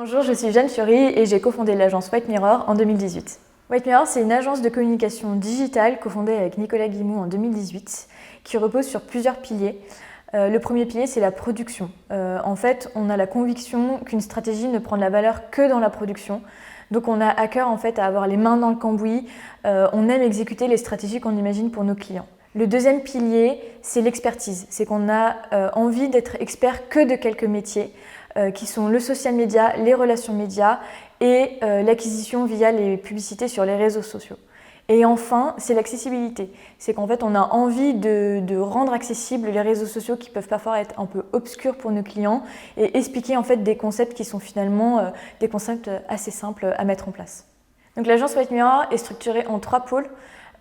Bonjour, je suis Jeanne Fiori et j'ai cofondé l'agence White Mirror en 2018. White Mirror, c'est une agence de communication digitale cofondée avec Nicolas Guimou en 2018 qui repose sur plusieurs piliers. Le premier pilier, c'est la production. En fait, on a la conviction qu'une stratégie ne prend de la valeur que dans la production. Donc on a à cœur en fait, à avoir les mains dans le cambouis. On aime exécuter les stratégies qu'on imagine pour nos clients. Le deuxième pilier, c'est l'expertise. C'est qu'on a envie d'être expert que de quelques métiers qui sont le social media, les relations médias et l'acquisition via les publicités sur les réseaux sociaux. Et enfin, c'est l'accessibilité. C'est qu'en fait, on a envie de rendre accessibles les réseaux sociaux qui peuvent parfois être un peu obscurs pour nos clients et expliquer en fait des concepts qui sont finalement des concepts assez simples à mettre en place. Donc l'agence White Mirror est structurée en 3 pôles.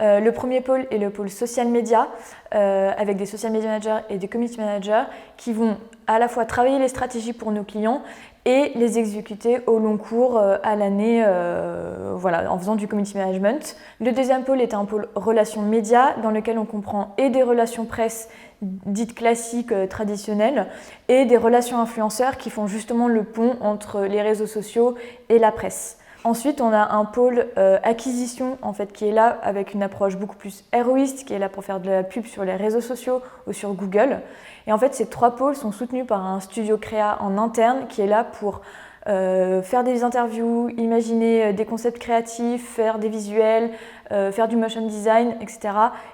Le premier pôle est le pôle social media, avec des social media managers et des community managers qui vont à la fois travailler les stratégies pour nos clients et les exécuter au long cours à l'année en faisant du community management. Le deuxième pôle est un pôle relations médias dans lequel on comprend et des relations presse dites classiques, traditionnelles, et des relations influenceurs qui font justement le pont entre les réseaux sociaux et la presse. Ensuite, on a un pôle acquisition en fait, qui est là avec une approche beaucoup plus héroïste, qui est là pour faire de la pub sur les réseaux sociaux ou sur Google. Et en fait, ces 3 pôles sont soutenus par un studio créa en interne qui est là pour faire des interviews, imaginer des concepts créatifs, faire des visuels, faire du motion design, etc.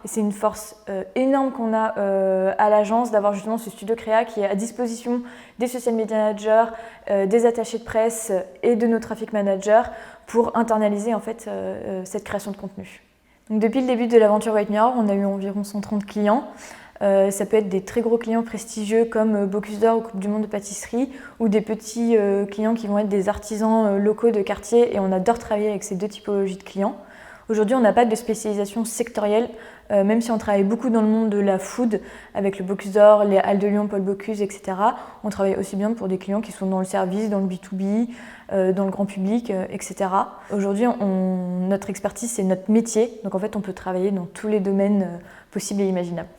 Et c'est une force énorme qu'on a à l'agence d'avoir justement ce studio créa qui est à disposition des social media managers, des attachés de presse et de nos traffic managers pour internaliser en fait cette création de contenu. Donc, depuis le début de l'aventure White Mirror, on a eu environ 130 clients. Ça peut être des très gros clients prestigieux comme Bocuse d'Or ou Coupe du Monde de pâtisserie ou des petits clients qui vont être des artisans locaux de quartier et on adore travailler avec ces 2 typologies de clients. Aujourd'hui, on n'a pas de spécialisation sectorielle, même si on travaille beaucoup dans le monde de la food avec le Bocuse d'Or, les Halles de Lyon, Paul Bocuse, etc. On travaille aussi bien pour des clients qui sont dans le service, dans le B2B, dans le grand public, etc. Aujourd'hui, notre expertise, c'est notre métier. Donc en fait, on peut travailler dans tous les domaines possibles et imaginables.